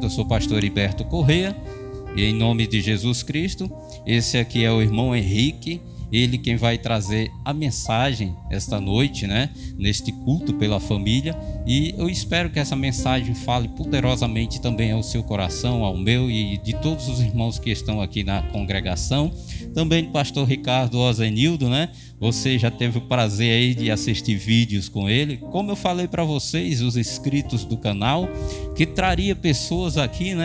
Eu sou o pastor Heriberto Corrêa e em nome de Jesus Cristo, esse aqui é o irmão Henrique, ele quem vai trazer a mensagem esta noite, neste culto pela família, e eu espero que essa mensagem fale poderosamente também ao seu coração, ao meu e de todos os irmãos que estão aqui na congregação, também do pastor Ricardo Ozenildo, Você já teve o prazer aí de assistir vídeos com ele, como eu falei para vocês, os inscritos do canal, que traria pessoas aqui,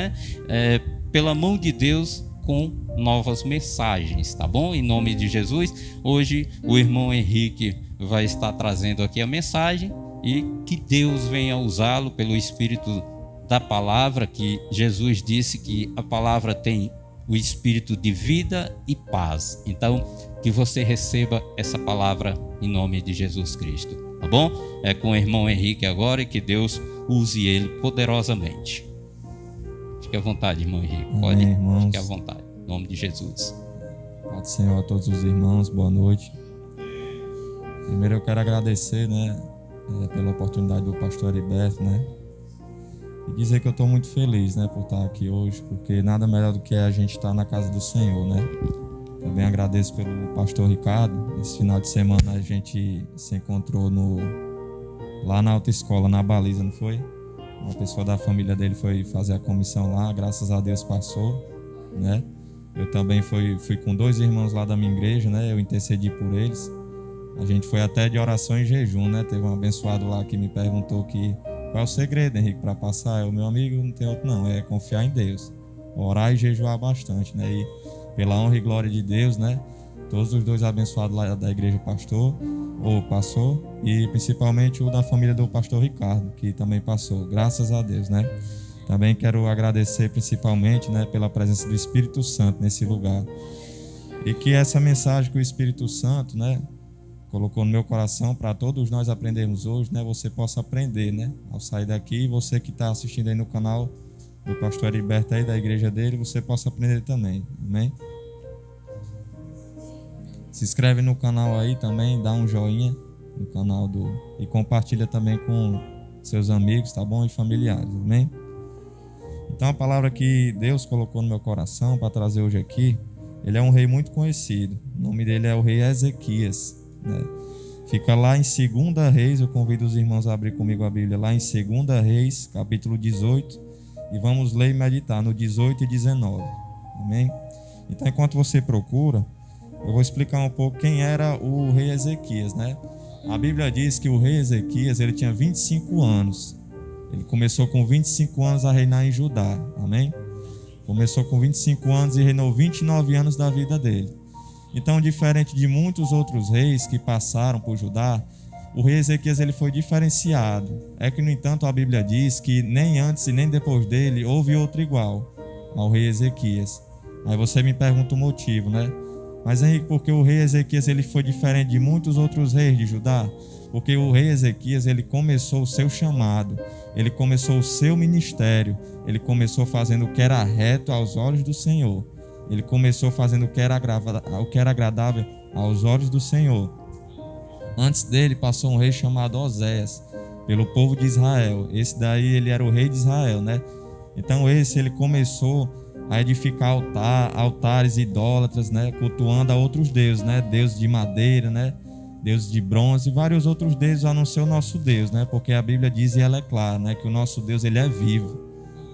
pela mão de Deus, com novas mensagens, tá bom? Em nome de Jesus, hoje o irmão Henrique vai estar trazendo aqui a mensagem e que Deus venha usá-lo pelo Espírito da palavra, que Jesus disse que a palavra tem o Espírito de vida e paz. Então, que você receba essa palavra em nome de Jesus Cristo, tá bom? É com o irmão Henrique agora e que Deus use ele poderosamente. Fique à vontade, irmão Henrique. Pode, fique à vontade. Em nome de Jesus. Paz do Senhor a todos os irmãos. Boa noite. Primeiro eu quero agradecer, pela oportunidade do pastor Heriberto, e dizer que eu estou muito feliz, por estar aqui hoje, porque nada melhor do que a gente estar na casa do Senhor, Também agradeço pelo pastor Ricardo. Esse final de semana a gente se encontrou lá na autoescola, na Baliza, não foi? Uma pessoa da família dele foi fazer a comissão lá, graças a Deus passou, Eu também fui com 2 irmãos lá da minha igreja, Eu intercedi por eles. A gente foi até de oração e jejum, Teve um abençoado lá que me perguntou qual é o segredo, Henrique, para passar. O meu amigo, não tem outro não, é confiar em Deus, orar e jejuar bastante, E pela honra e glória de Deus, todos os 2 abençoados lá da igreja passou, e principalmente o da família do pastor Ricardo, que também passou, graças a Deus, Também quero agradecer principalmente, pela presença do Espírito Santo nesse lugar. E que essa mensagem que o Espírito Santo, colocou no meu coração para todos nós aprendermos hoje, você possa aprender, ao sair daqui, você que está assistindo aí no canal do pastor Heriberto aí, da igreja dele, você possa aprender também, amém? Se inscreve no canal aí também, dá um joinha no canal e compartilha também com seus amigos, tá bom? E familiares, amém? Então a palavra que Deus colocou no meu coração para trazer hoje aqui, ele é um rei muito conhecido, o nome dele é o rei Ezequias, Fica lá em 2 Reis, eu convido os irmãos a abrir comigo a Bíblia lá em 2 Reis, capítulo 18, e vamos ler e meditar no 18 e 19, amém? Então enquanto você procura, eu vou explicar um pouco quem era o rei Ezequias, A Bíblia diz que o rei Ezequias, ele tinha 25 anos. Ele começou com 25 anos a reinar em Judá, amém? Começou com 25 anos e reinou 29 anos da vida dele. Então, diferente de muitos outros reis que passaram por Judá, o rei Ezequias ele foi diferenciado. É que, no entanto, a Bíblia diz que nem antes e nem depois dele houve outro igual ao rei Ezequias. Aí você me pergunta o motivo, Mas, Henrique, porque o rei Ezequias ele foi diferente de muitos outros reis de Judá? Porque o rei Ezequias ele começou o seu chamado, ele começou o seu ministério, ele começou fazendo o que era reto aos olhos do Senhor. Ele começou fazendo o que era agradável aos olhos do Senhor. Antes dele passou um rei chamado Oséias, pelo povo de Israel. Esse daí ele era o rei de Israel, Então ele começou a edificar altares idólatras, cultuando a outros deuses, deuses de madeira, deuses de bronze e vários outros deuses, a não ser o nosso Deus, porque a Bíblia diz e ela é clara, que o nosso Deus ele é vivo.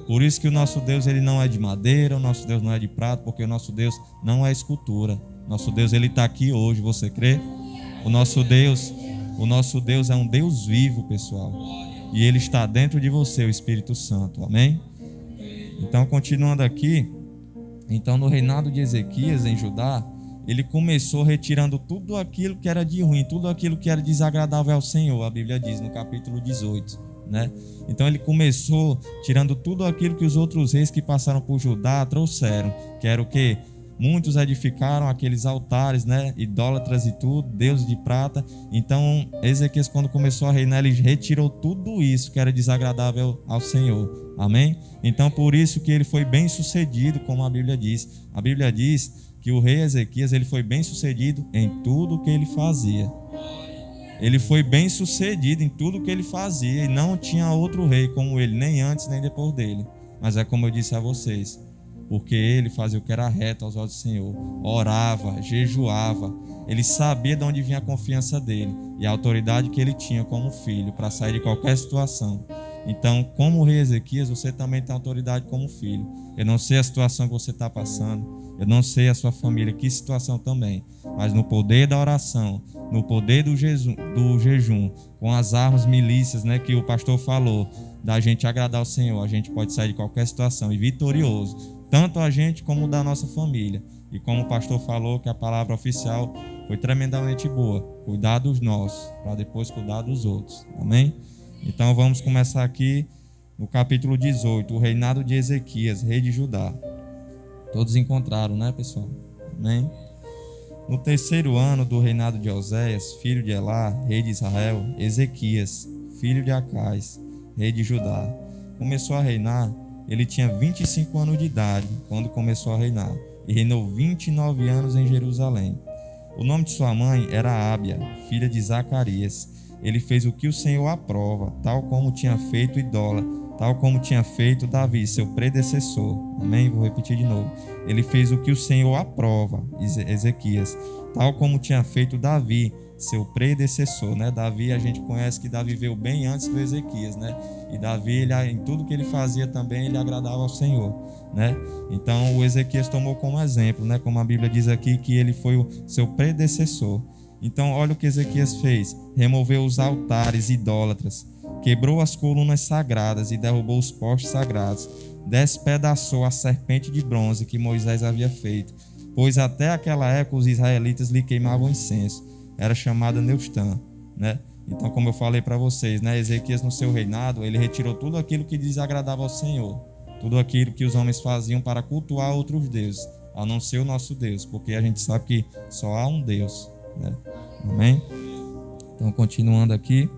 Por isso que o nosso Deus ele não é de madeira, o nosso Deus não é de prata, porque o nosso Deus não é escultura. Nosso Deus ele está aqui hoje, você crê? O nosso Deus é um Deus vivo, pessoal, e ele está dentro de você, o Espírito Santo, amém? Então, continuando aqui, no reinado de Ezequias em Judá, ele começou retirando tudo aquilo que era de ruim, tudo aquilo que era desagradável ao Senhor, a Bíblia diz no capítulo 18, Então ele começou tirando tudo aquilo que os outros reis que passaram por Judá trouxeram, que era o quê? Muitos edificaram aqueles altares, idólatras e tudo, deuses de prata. Então Ezequias, quando começou a reinar, ele retirou tudo isso que era desagradável ao Senhor, amém? Então por isso que ele foi bem sucedido, como a Bíblia diz. A Bíblia diz que o rei Ezequias ele foi bem sucedido em tudo o que ele fazia. Ele foi bem sucedido em tudo que ele fazia e não tinha outro rei como ele, nem antes nem depois dele. mas é como eu disse a vocês, porque ele fazia o que era reto aos olhos do Senhor, orava, jejuava, ele sabia de onde vinha a confiança dele e a autoridade que ele tinha como filho para sair de qualquer situação. Então, como o rei Ezequias, você também tem autoridade como filho. Eu não sei a situação que você está passando, eu não sei a sua família, que situação também, mas no poder da oração, no poder do jejum, com as armas milícias, né, que o pastor falou, da gente agradar ao Senhor, a gente pode sair de qualquer situação e vitorioso, tanto a gente como da nossa família. E como o pastor falou, que a palavra oficial foi tremendamente boa, cuidar dos nossos, para depois cuidar dos outros. Amém? Então vamos começar aqui no capítulo 18, o reinado de Ezequias, rei de Judá. Todos encontraram, né, pessoal? Amém? No 3º ano do reinado de Oséias, filho de Elá, rei de Israel, Ezequias, filho de Acais, rei de Judá, começou a reinar. Ele tinha 25 anos de idade quando começou a reinar e reinou 29 anos em Jerusalém. O nome de sua mãe era Ábia, filha de Zacarias. Ele fez o que o Senhor aprova, tal como tinha feito Idola, tal como tinha feito Davi, seu predecessor. Amém? Vou repetir de novo. Ele fez o que o Senhor aprova, Ezequias, tal como tinha feito Davi, seu predecessor, né? Davi, a gente conhece que Davi veio bem antes do Ezequias, né? E Davi, em tudo que ele fazia também, ele agradava ao Senhor, né? Então, o Ezequias tomou como exemplo, né? Como a Bíblia diz aqui, que ele foi o seu predecessor. Então, olha o que Ezequias fez. Removeu os altares idólatras, quebrou as colunas sagradas e derrubou os postes sagrados. Despedaçou a serpente de bronze que Moisés havia feito, pois até aquela época os israelitas lhe queimavam incenso. Era chamada Neustã, né? Então, como eu falei para vocês, né? Ezequias, no seu reinado, ele retirou tudo aquilo que desagradava ao Senhor, tudo aquilo que os homens faziam para cultuar outros deuses, a não ser o nosso Deus, porque a gente sabe que só há um Deus, né? Amém? Então, continuando aqui,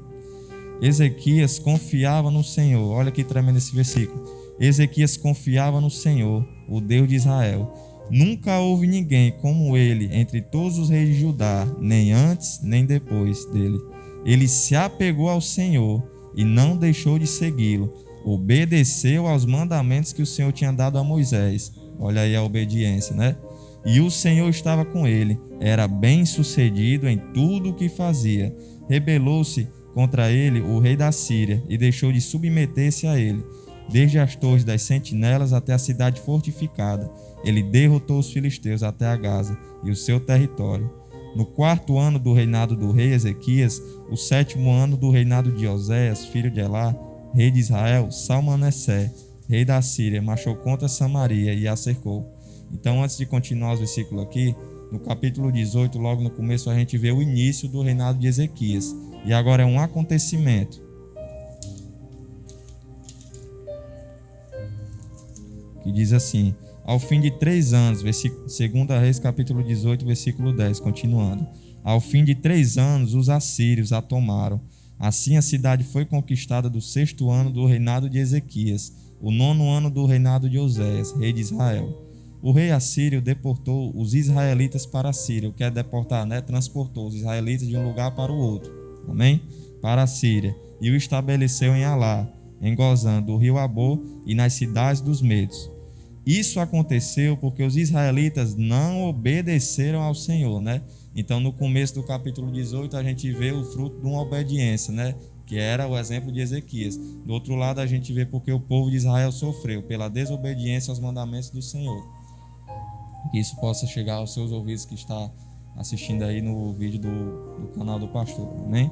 Ezequias confiava no Senhor. Olha que tremendo esse versículo. Ezequias confiava no Senhor, o Deus de Israel. Nunca houve ninguém como ele entre todos os reis de Judá, nem antes nem depois dele. Ele se apegou ao Senhor e não deixou de segui-lo. Obedeceu aos mandamentos que o Senhor tinha dado a Moisés. Olha aí a obediência, né? E o Senhor estava com ele. Era bem-sucedido em tudo o que fazia. Rebelou-se contra ele o rei da Síria e deixou de submeter-se a ele. Desde as torres das sentinelas até a cidade fortificada, ele derrotou os filisteus até a Gaza e o seu território. No 4º ano do reinado do rei Ezequias, o 7º ano do reinado de Oséias, filho de Elá, rei de Israel, Salmanessé, rei da Síria, marchou contra Samaria e a cercou. Então, antes de continuar os versículos aqui, no capítulo 18, logo no começo, a gente vê o início do reinado de Ezequias. E agora é um acontecimento que diz assim: ao fim de 3 anos, 2 Reis capítulo 18, versículo 10, continuando. Ao fim de 3 anos, os assírios a tomaram. Assim a cidade foi conquistada do 6º ano do reinado de Ezequias, o 9º ano do reinado de Oséias, rei de Israel. O rei assírio deportou os israelitas para a Síria. O que é deportar, né? Transportou os israelitas de um lugar para o outro. Amém? Para a Síria. E o estabeleceu em Alá, em Gozã, do rio Abor e nas cidades dos Medos. Isso aconteceu porque os israelitas não obedeceram ao Senhor, né? Então, no começo do capítulo 18, a gente vê o fruto de uma obediência, né? Que era o exemplo de Ezequias. Do outro lado, a gente vê porque o povo de Israel sofreu pela desobediência aos mandamentos do Senhor. Que isso possa chegar aos seus ouvidos que está assistindo aí no vídeo do canal do pastor, amém?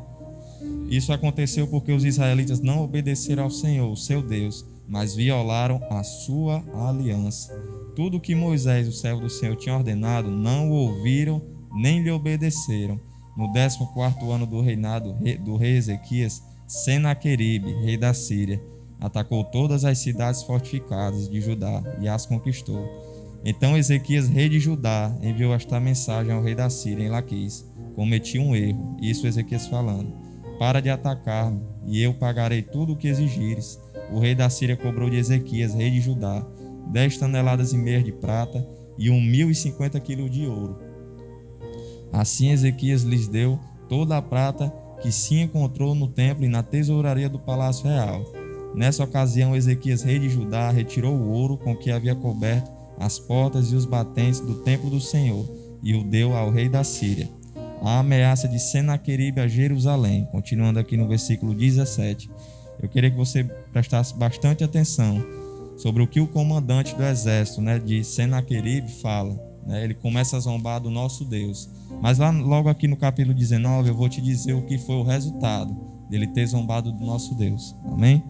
Isso aconteceu porque os israelitas não obedeceram ao Senhor, o seu Deus, mas violaram a sua aliança. Tudo que Moisés, o servo do Senhor, tinha ordenado, não o ouviram nem lhe obedeceram. No 14º ano do reinado do rei Ezequias, Senaqueribe, rei da Síria, atacou todas as cidades fortificadas de Judá e as conquistou. Então Ezequias, rei de Judá, enviou esta mensagem ao rei da Síria em Laquis: cometi um erro. Isso Ezequias falando: para de atacar-me, e eu pagarei tudo o que exigires. O rei da Síria cobrou de Ezequias, rei de Judá, 10 toneladas e meia de prata e 1.050 quilos de ouro. Assim Ezequias lhes deu toda a prata que se encontrou no templo e na tesouraria do palácio real. Nessa ocasião, Ezequias, rei de Judá, retirou o ouro com que havia coberto as portas e os batentes do templo do Senhor e o deu ao rei da Síria. A ameaça de Senaqueribe a Jerusalém. Continuando aqui no versículo 17, eu queria que você prestasse bastante atenção sobre o que o comandante do exército, de Senaqueribe fala. Ele começa a zombar do nosso Deus. Mas lá logo aqui no capítulo 19 eu vou te dizer o que foi o resultado dele ter zombado do nosso Deus. Amém?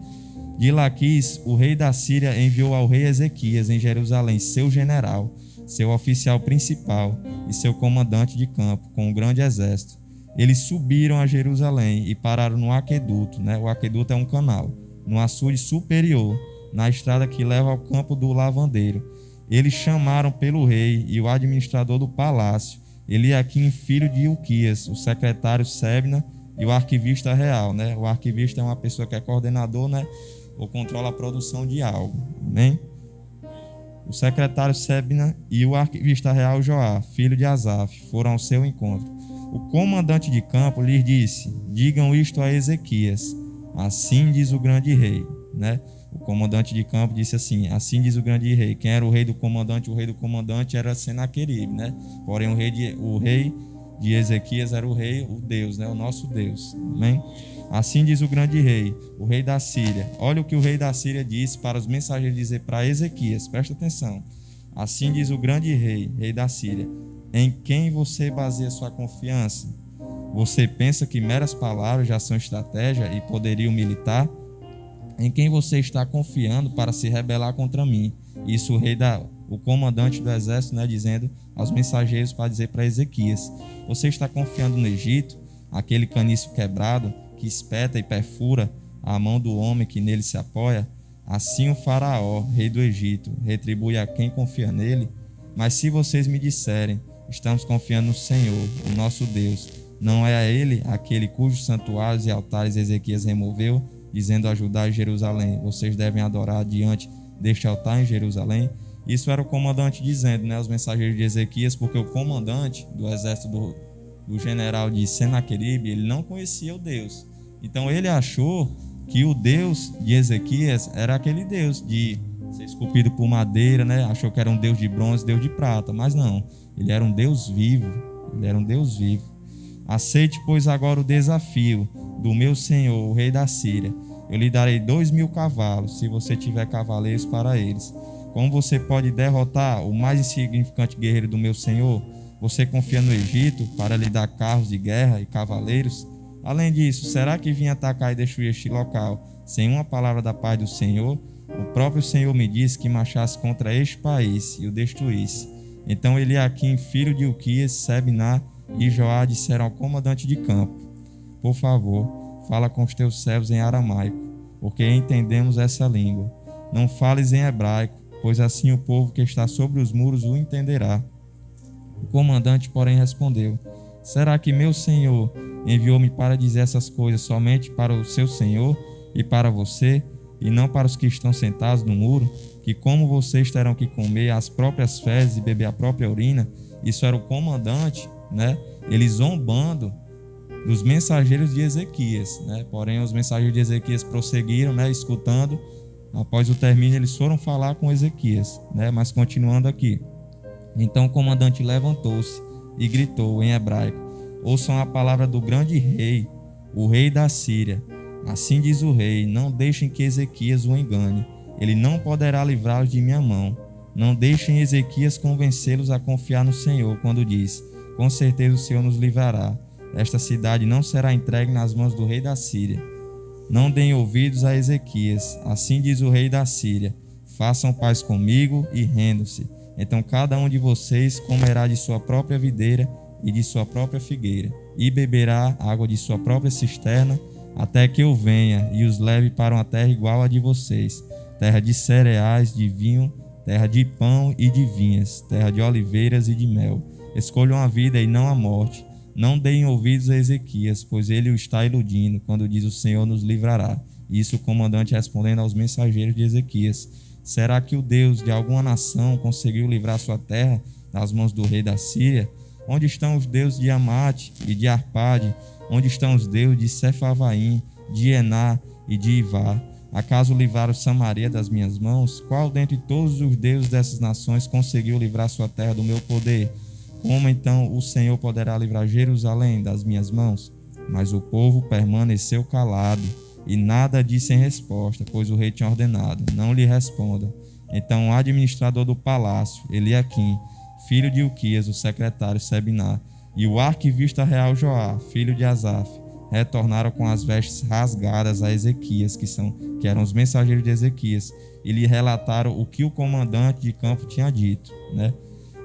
De Laquis, o rei da Síria enviou ao rei Ezequias em Jerusalém seu general, seu oficial principal e seu comandante de campo com um grande exército. Eles subiram a Jerusalém e pararam no aqueduto, O aqueduto é um canal, no açude superior, na estrada que leva ao campo do lavandeiro. Eles chamaram pelo rei e o administrador do palácio, Eliaquim, filho de Ilquias, o secretário Sebna e o arquivista real. O arquivista é uma pessoa que é coordenador, ou controla a produção de algo. Amém? O secretário Sebna e o arquivista real Joá, filho de Asaf, foram ao seu encontro. O comandante de campo lhes disse: digam isto a Ezequias, assim diz o grande rei. O comandante de campo disse assim diz o grande rei. Quem era o rei do comandante? O rei do comandante era Senaqueribe, Porém o rei de Ezequias era o Deus, o nosso Deus. Amém? Assim diz o grande rei, o rei da Síria. Olha o que o rei da Síria disse para os mensageiros dizer para Ezequias. Presta atenção. Assim diz o grande rei, rei da Síria: em quem você baseia sua confiança? Você pensa que meras palavras já são estratégia e poderio militar? Em quem você está confiando para se rebelar contra mim? Isso o comandante do exército, dizendo aos mensageiros para dizer para Ezequias: você está confiando no Egito, aquele caniço quebrado que espeta e perfura a mão do homem que nele se apoia? Assim o faraó, rei do Egito, retribui a quem confia nele. Mas se vocês me disserem: estamos confiando no Senhor, o nosso Deus, não é a ele aquele cujos santuários e altares Ezequias removeu, dizendo a Judá e Jerusalém: vocês devem adorar diante deste altar em Jerusalém? Isso era o comandante dizendo, os mensageiros de Ezequias, porque o comandante do exército do general de Senaqueribe, ele não conhecia o Deus. Então ele achou que o Deus de Ezequias era aquele Deus de ser esculpido por madeira, Achou que era um Deus de bronze, Deus de prata, mas não. Ele era um Deus vivo. Aceite, pois, agora o desafio do meu senhor, o rei da Síria. Eu lhe darei 2.000 cavalos, se você tiver cavaleiros para eles. Como você pode derrotar o mais insignificante guerreiro do meu senhor? Você confia no Egito para lhe dar carros de guerra e cavaleiros? Além disso, será que vim atacar e destruir este local sem uma palavra da paz do Senhor? O próprio Senhor me disse que marchasse contra este país e o destruísse. Então Eliaquim, filho de Ilquias, Sebna e Joá disseram ao comandante de campo: por favor, fala com os teus servos em aramaico, porque entendemos essa língua. Não fales em hebraico, pois assim o povo que está sobre os muros o entenderá. O comandante, porém, respondeu: será que meu senhor enviou-me para dizer essas coisas somente para o seu senhor e para você, e não para os que estão sentados no muro, que como vocês terão que comer as próprias fezes e beber a própria urina? Isso era o comandante, ele zombando dos mensageiros de Ezequias, Porém os mensageiros de Ezequias prosseguiram, escutando. Após o término, eles foram falar com Ezequias, Mas continuando aqui. Então o comandante levantou-se e gritou em hebraico: ouçam a palavra do grande rei, o rei da Síria. Assim diz o rei: não deixem que Ezequias o engane. Ele não poderá livrá-los de minha mão. Não deixem Ezequias convencê-los a confiar no Senhor, quando diz: com certeza o Senhor nos livrará. Esta cidade não será entregue nas mãos do rei da Síria. Não deem ouvidos a Ezequias. Assim diz o rei da Síria: façam paz comigo e rendam-se. Então cada um de vocês comerá de sua própria videira e de sua própria figueira, e beberá água de sua própria cisterna, até que eu venha e os leve para uma terra igual à de vocês, terra de cereais, de vinho, terra de pão e de vinhas, terra de oliveiras e de mel. Escolham a vida e não a morte. Não deem ouvidos a Ezequias, pois ele o está iludindo, quando diz: o Senhor nos livrará. Isso o comandante respondendo aos mensageiros de Ezequias: será que o Deus de alguma nação conseguiu livrar sua terra das mãos do rei da Síria? Onde estão os deuses de Amate e de Arpade? Onde estão os deuses de Sefavaim, de Ená e de Ivá? Acaso livraram Samaria das minhas mãos? Qual dentre todos os deuses dessas nações conseguiu livrar sua terra do meu poder? Como então o Senhor poderá livrar Jerusalém das minhas mãos? Mas o povo permaneceu calado e nada disse em resposta, pois o rei tinha ordenado: não lhe respondam. Então o administrador do palácio, Eliaquim, filho de Ilquias, o secretário Sebiná, e o arquivista real Joá, filho de Asaf, retornaram com as vestes rasgadas a Ezequias, que eram os mensageiros de Ezequias, e lhe relataram o que o comandante de campo tinha dito, né?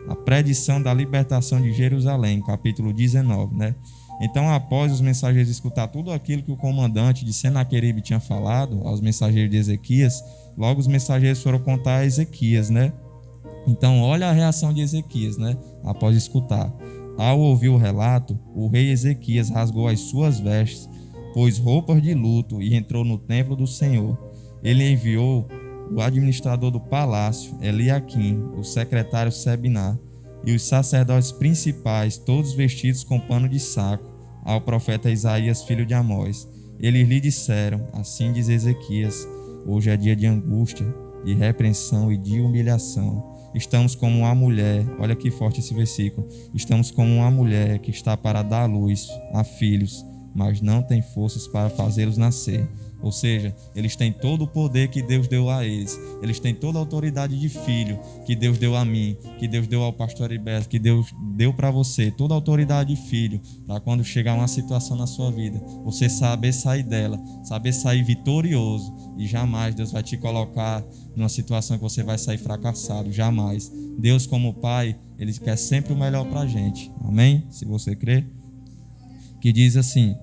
A predição da libertação de Jerusalém, capítulo 19, né? Então, após os mensageiros escutar tudo aquilo que o comandante de Senaqueribe tinha falado aos mensageiros de Ezequias, logo os mensageiros foram contar a Ezequias, né? Então, olha a reação de Ezequias, né? Após escutar. Ao ouvir o relato, o rei Ezequias rasgou as suas vestes, pôs roupas de luto e entrou no templo do Senhor. Ele enviou o administrador do palácio, Eliaquim, o secretário Sebiná, e os sacerdotes principais, todos vestidos com pano de saco, ao profeta Isaías, filho de Amós. Eles lhe disseram: assim diz Ezequias, hoje é dia de angústia, de repreensão e de humilhação. Estamos como uma mulher, olha que forte esse versículo, estamos como uma mulher que está para dar à luz a filhos, mas não tem forças para fazê-los nascer. Ou seja, eles têm todo o poder que Deus deu a eles. Eles têm toda a autoridade de filho que Deus deu a mim, que Deus deu ao pastor Heriberto, que Deus deu para você. Toda a autoridade de filho, para quando chegar uma situação na sua vida, você saber sair dela, saber sair vitorioso. E jamais Deus vai te colocar numa situação que você vai sair fracassado. Jamais. Deus, como Pai, Ele quer sempre o melhor para a gente. Amém? Se você crê. Que diz assim: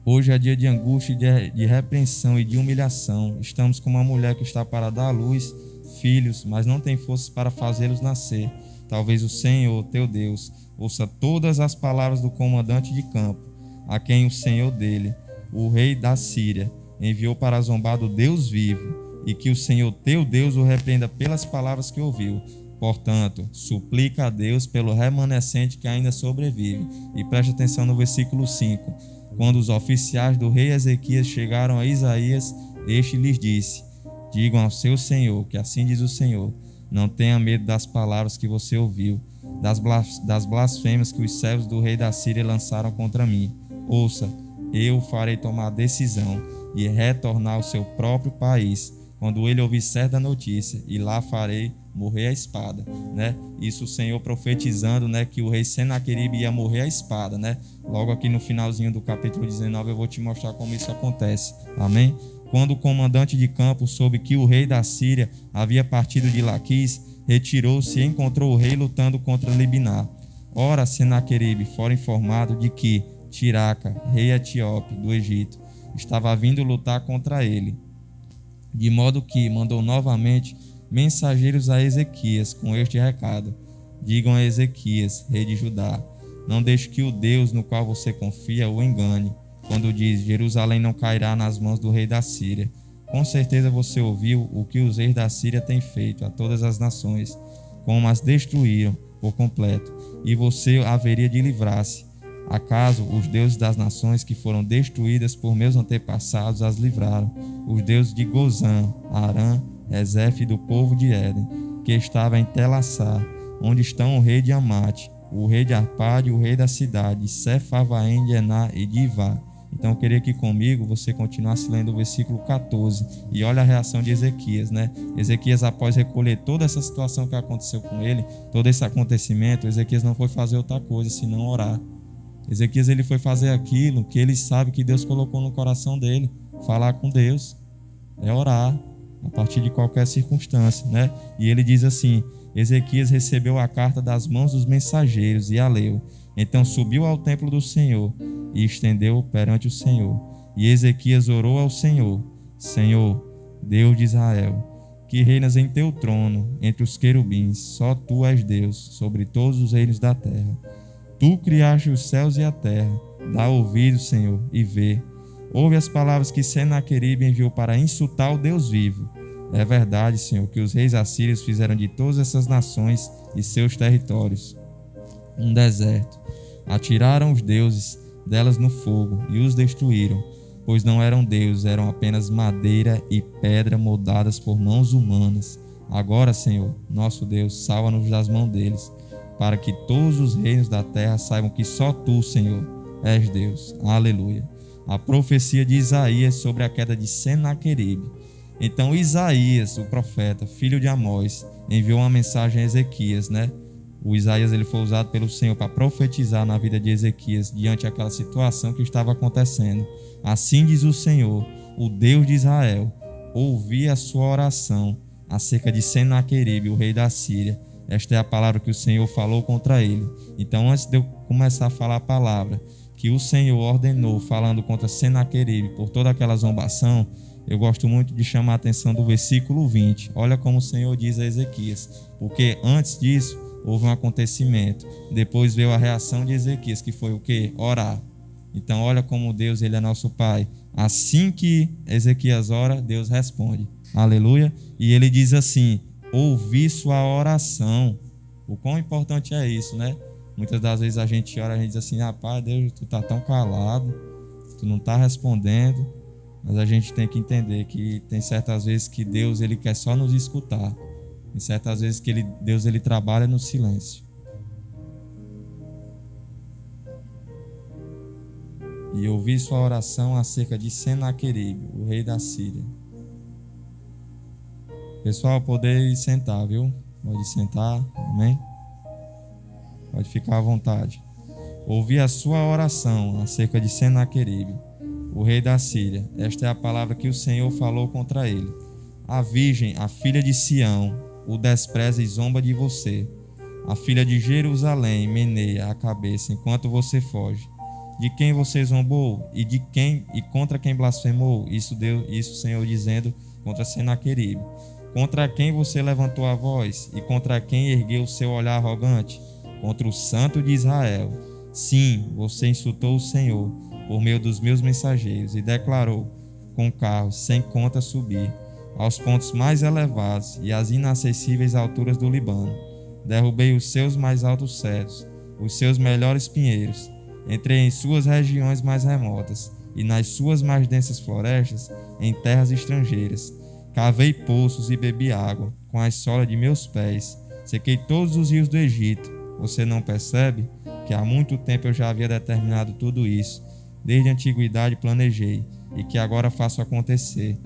hoje é dia de angústia, de repreensão e de humilhação. Estamos como uma mulher que está para dar à luz filhos, mas não tem forças para fazê-los nascer. Talvez o Senhor, teu Deus, ouça todas as palavras do comandante de campo, a quem o Senhor dele, o rei da Síria, enviou para zombar do Deus vivo, e que o Senhor, teu Deus, o repreenda pelas palavras que ouviu. Portanto, suplica a Deus pelo remanescente que ainda sobrevive. E preste atenção no versículo 5. Quando os oficiais do rei Ezequias chegaram a Isaías, este lhes disse: digam ao seu senhor, que assim diz o Senhor, não tenha medo das palavras que você ouviu, das blasfêmias que os servos do rei da Síria lançaram contra mim. Ouça, eu farei tomar decisão e retornar ao seu próprio país, quando ele ouvir certa notícia, e lá farei morrer a espada, né? Isso o Senhor profetizando, né, que o rei Senaqueribe ia morrer a espada, né? Logo aqui no finalzinho do capítulo 19 eu vou te mostrar como isso acontece. Amém? Quando o comandante de campo soube que o rei da Síria havia partido de Laquis, retirou-se e encontrou o rei lutando contra Libná. Ora, Senaqueribe fora informado de que Tiraca, rei etíope do Egito, estava vindo lutar contra ele, de modo que mandou novamente mensageiros a Ezequias com este recado: digam a Ezequias, rei de Judá, não deixe que o Deus no qual você confia o engane, quando diz: Jerusalém não cairá nas mãos do rei da Síria. Com certeza você ouviu o que os reis da Síria têm feito a todas as nações, como as destruíram por completo, e você haveria de livrar-se. Acaso os deuses das nações que foram destruídas por meus antepassados as livraram, os deuses de Gozã, Arã, Rezef do povo de Éden, que estava em Telassar, onde estão o rei de Amate, o rei de Arpade, o rei da cidade, Sefavaim de Ená e de Ivá. Então eu queria que comigo você continuasse lendo o versículo 14 e olha a reação de Ezequias, né? Ezequias, após recolher toda essa situação que aconteceu com ele, todo esse acontecimento, Ezequias não foi fazer outra coisa senão orar. Ezequias, ele foi fazer aquilo que ele sabe que Deus colocou no coração dele, falar com Deus, é orar a partir de qualquer circunstância, né? E ele diz assim: Ezequias recebeu a carta das mãos dos mensageiros e a leu. Então subiu ao templo do Senhor e estendeu perante o Senhor. E Ezequias orou ao Senhor: Senhor, Deus de Israel, que reinas em teu trono entre os querubins, só tu és Deus sobre todos os reinos da terra. Tu criaste os céus e a terra. Dá ouvido, Senhor, e vê. Ouve as palavras que Senaqueribe enviou para insultar o Deus vivo. É verdade, Senhor, que os reis assírios fizeram de todas essas nações e seus territórios um deserto. Atiraram os deuses delas no fogo e os destruíram. pois não eram deuses, eram apenas madeira e pedra moldadas por mãos humanas. Agora, Senhor, nosso Deus, salva-nos das mãos deles, para que todos os reinos da terra saibam que só Tu, Senhor, és Deus. Aleluia. A profecia de Isaías sobre a queda de Senaqueribe. Então Isaías, o profeta, filho de Amós, enviou uma mensagem a Ezequias, né? O Isaías ele foi usado pelo Senhor para profetizar na vida de Ezequias diante daquela situação que estava acontecendo. Assim diz o Senhor, o Deus de Israel: ouvi a sua oração acerca de Senaqueribe, o rei da Síria. Esta é a palavra que o Senhor falou contra ele. Então, antes de eu começar a falar a palavra que o Senhor ordenou, falando contra Senaqueribe por toda aquela zombação, eu gosto muito de chamar a atenção do versículo 20. Olha como o Senhor diz a Ezequias, porque antes disso houve um acontecimento, depois veio a reação de Ezequias, que foi o quê? Orar. Então olha como Deus, ele é nosso Pai. Assim que Ezequias ora, Deus responde. Aleluia. E ele diz assim: ouvi sua oração. O quão importante é isso, né? Muitas das vezes a gente ora, a gente diz assim: rapaz, Deus, tu tá tão calado, tu não tá respondendo. Mas a gente tem que entender que tem certas vezes que Deus ele quer só nos escutar. E certas vezes que Deus ele trabalha no silêncio. E ouvi sua oração acerca de Senaqueribe, o rei da Síria. Pessoal, poder sentar, viu? Pode sentar, amém? Pode ficar à vontade. Ouvi a sua oração acerca de Senaqueribe, o rei da Síria. Esta é a palavra que o Senhor falou contra ele. A virgem, a filha de Sião, o despreza e zomba de você. A filha de Jerusalém meneia a cabeça enquanto você foge. De quem você zombou e contra quem blasfemou? Isso o Senhor dizendo contra Senaqueribe. Contra quem você levantou a voz e contra quem ergueu o seu olhar arrogante? Contra o Santo de Israel. Sim, você insultou o Senhor por meio dos meus mensageiros e declarou: com carros sem conta subir aos pontos mais elevados e às inacessíveis alturas do Líbano. Derrubei os seus mais altos cedros, os seus melhores pinheiros. Entrei em suas regiões mais remotas e nas suas mais densas florestas, em terras estrangeiras. Cavei poços e bebi água com as solas de meus pés. Sequei todos os rios do Egito. Você não percebe que há muito tempo eu já havia determinado tudo isso? Desde a antiguidade planejei e que agora faço acontecer.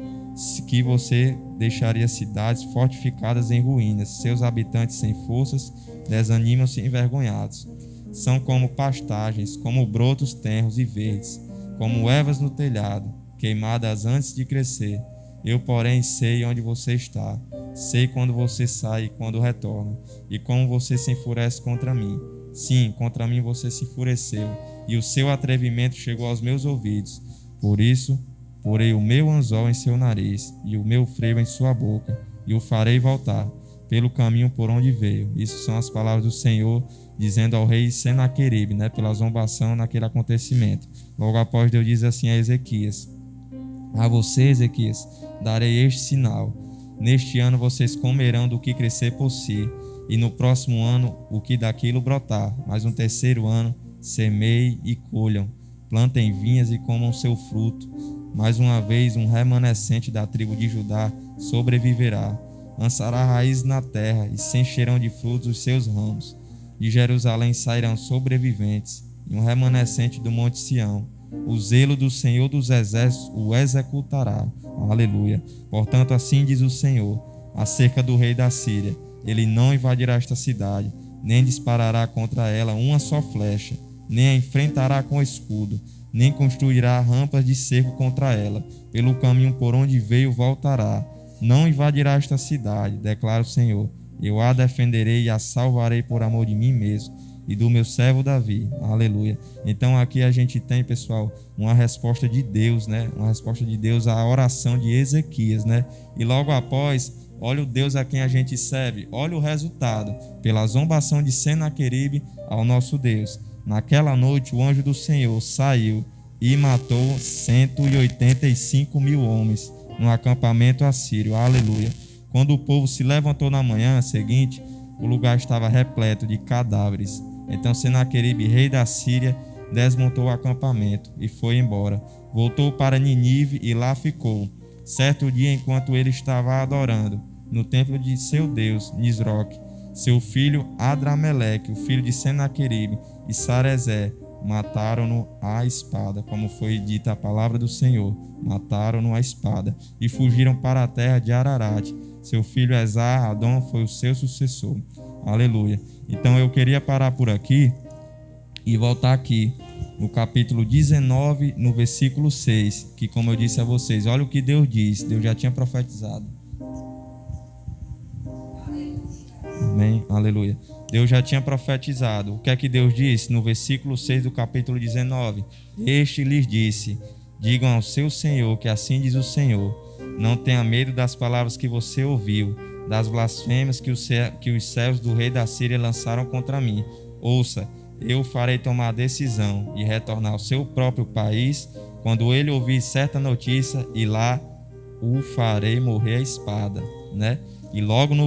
Que você deixaria cidades fortificadas em ruínas, seus habitantes sem forças, desanimam-se envergonhados. São como pastagens, como brotos tenros e verdes, como ervas no telhado, queimadas antes de crescer. Eu, porém, sei onde você está, sei quando você sai e quando retorna, e como você se enfurece contra mim. Sim, contra mim você se enfureceu, e o seu atrevimento chegou aos meus ouvidos. Por isso, porei o meu anzol em seu nariz, e o meu freio em sua boca, e o farei voltar pelo caminho por onde veio. Isso são as palavras do Senhor, dizendo ao rei Senaqueribe, né, pela zombação naquele acontecimento. Logo após, Deus diz assim a Ezequias: a você, Ezequias, darei este sinal. Neste ano vocês comerão do que crescer por si, e no próximo ano o que daquilo brotar. Mas no terceiro ano semeiem e colham, plantem vinhas e comam seu fruto. Mais uma vez um remanescente da tribo de Judá sobreviverá. Lançará raízes na terra e se encherão de frutos os seus ramos. De Jerusalém sairão sobreviventes e um remanescente do monte Sião. O zelo do Senhor dos exércitos o executará. Aleluia. Portanto, assim diz o Senhor acerca do rei da Síria: ele não invadirá esta cidade, nem disparará contra ela uma só flecha, nem a enfrentará com escudo, nem construirá rampas de cerco contra ela. Pelo caminho por onde veio voltará. Não invadirá esta cidade, declara o Senhor. Eu a defenderei e a salvarei por amor de mim mesmo e do meu servo Davi. Aleluia. Então aqui a gente tem, pessoal, uma resposta de Deus, né? Uma resposta de Deus à oração de Ezequias, né? E logo após, olha o Deus a quem a gente serve. Olha o resultado. Pela zombação de Senaqueribe ao nosso Deus. Naquela noite o anjo do Senhor saiu e matou 185 mil homens no acampamento assírio. Aleluia. Quando o povo se levantou na manhã seguinte, o lugar estava repleto de cadáveres. Então Senaqueribe, rei da Síria, desmontou o acampamento e foi embora. Voltou para Nínive e lá ficou. Certo dia, enquanto ele estava adorando no templo de seu deus, Nisroque, seu filho Adrameleque, o filho de Senaqueribe, e Sarezé, mataram-no à espada, como foi dita a palavra do Senhor. Mataram-no à espada e fugiram para a terra de Ararat. Seu filho Esar-Adom foi o seu sucessor. Aleluia. Então eu queria parar por aqui e voltar aqui no capítulo 19, no versículo 6, que, como eu disse a vocês, olha o que Deus diz. Deus já tinha profetizado. Amém? Aleluia. Deus já tinha profetizado. O que é que Deus disse? No versículo 6 do capítulo 19. Este lhes disse: digam ao seu Senhor que assim diz o Senhor: não tenha medo das palavras que você ouviu, das blasfêmias que os servos do rei da Síria lançaram contra mim. Ouça, eu farei tomar a decisão de retornar ao seu próprio país quando ele ouvir certa notícia, e lá o farei morrer à espada, né? E logo no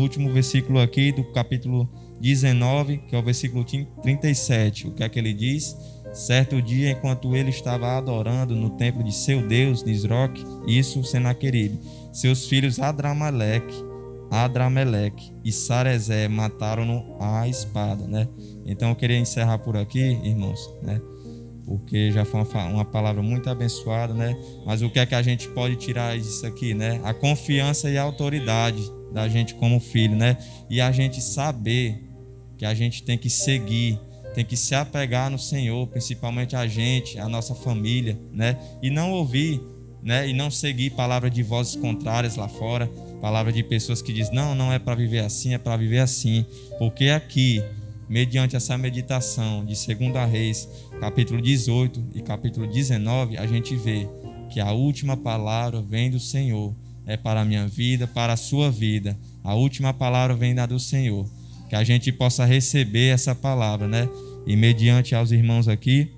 último versículo aqui do capítulo 19, que é o versículo 37, o que é que ele diz? Certo dia, enquanto ele estava adorando no templo de seu deus, Nisroque, isso Senaqueribe, seus filhos Adrameleque e Sarezé mataram-no à espada, né? Então eu queria encerrar por aqui, irmãos, né? Porque já foi uma palavra muito abençoada, né? Mas o que é que a gente pode tirar disso aqui, né? A confiança e a autoridade da gente como filho, né? E a gente saber que a gente tem que seguir, tem que se apegar no Senhor, principalmente a gente, a nossa família, né? E não ouvir, né? E não seguir palavras de vozes contrárias lá fora, palavras de pessoas que dizem: não é para viver assim, é para viver assim. Porque aqui, mediante essa meditação de 2 Reis, capítulo 18 e capítulo 19, a gente vê que a última palavra vem do Senhor. É para a minha vida, para a sua vida. A última palavra vem da do Senhor. Que a gente possa receber essa palavra, né? E mediante aos irmãos aqui,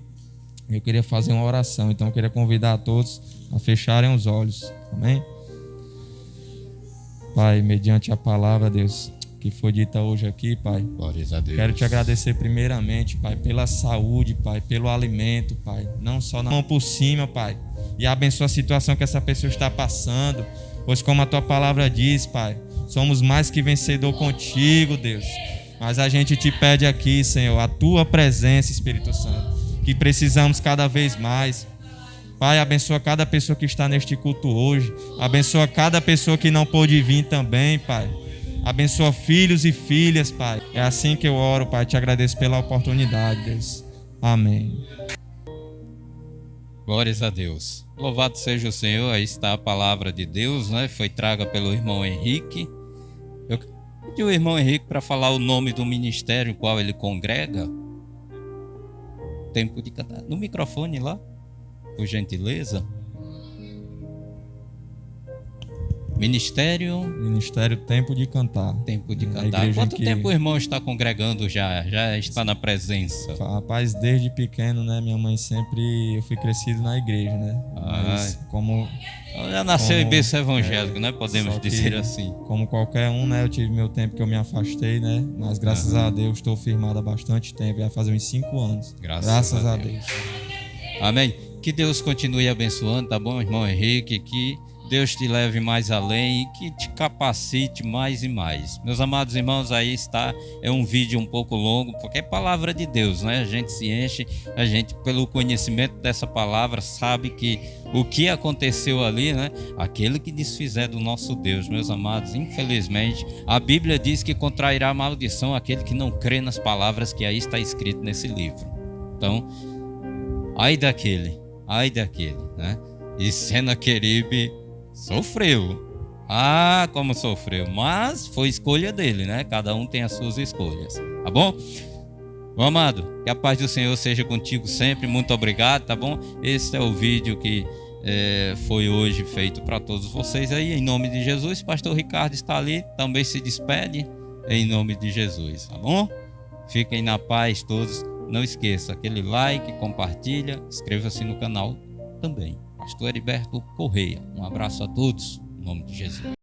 eu queria fazer uma oração. Então eu queria convidar a todos a fecharem os olhos. Amém? Pai, mediante a palavra, Deus, que foi dita hoje aqui, Pai. Glórias a Deus. Quero te agradecer primeiramente, Pai, pela saúde, Pai, pelo alimento, Pai. Não só na mão por cima, Pai. E abençoa a situação que essa pessoa está passando. Pois como a tua palavra diz, Pai, somos mais que vencedor contigo, Deus. Mas a gente te pede aqui, Senhor, a tua presença, Espírito Santo, que precisamos cada vez mais. Pai, abençoa cada pessoa que está neste culto hoje. Abençoa cada pessoa que não pôde vir também, Pai. Abençoa filhos e filhas, Pai. É assim que eu oro, Pai. Te agradeço pela oportunidade, Deus. Amém. Glórias a Deus. Louvado seja o Senhor. Aí está a palavra de Deus, né? Foi traga pelo irmão Henrique. Eu pedi o irmão Henrique para falar o nome do ministério no qual ele congrega. Tempo de cantar. No microfone lá, por gentileza. Ministério Tempo de Cantar. Tempo de Cantar. Quanto tempo o irmão está congregando já? Já está na presença? Rapaz, desde pequeno, né? Minha mãe sempre... Eu fui crescido na igreja, né? Mas como... Já nasceu em berço evangélico, né? Podemos dizer assim. Como qualquer um, né? Eu tive meu tempo que eu me afastei, né? Mas graças a Deus estou firmado há bastante tempo. Vai fazer uns 5 anos. Graças a Deus. Amém. Que Deus continue abençoando, tá bom, irmão Henrique? Que Deus te leve mais além e que te capacite mais e mais. Meus amados irmãos, aí está, é um vídeo um pouco longo, porque é palavra de Deus, né? A gente se enche, a gente pelo conhecimento dessa palavra sabe que o que aconteceu ali, né? Aquele que desfizer do nosso Deus, meus amados, infelizmente, a Bíblia diz que contrairá a maldição aquele que não crê nas palavras que aí está escrito nesse livro. Então, ai daquele, né? E Senaqueribe sofreu. Como sofreu. Mas foi escolha dele, né? Cada um tem as suas escolhas. Tá bom? Meu amado, que a paz do Senhor seja contigo sempre. Muito obrigado, tá bom? Esse é o vídeo que foi hoje feito para todos vocês aí. Em nome de Jesus, pastor Ricardo está ali. Também se despede em nome de Jesus, tá bom? Fiquem na paz todos. Não esqueça, aquele like, compartilha, inscreva-se no canal também. Pastor Heriberto Correia. Um abraço a todos, em nome de Jesus.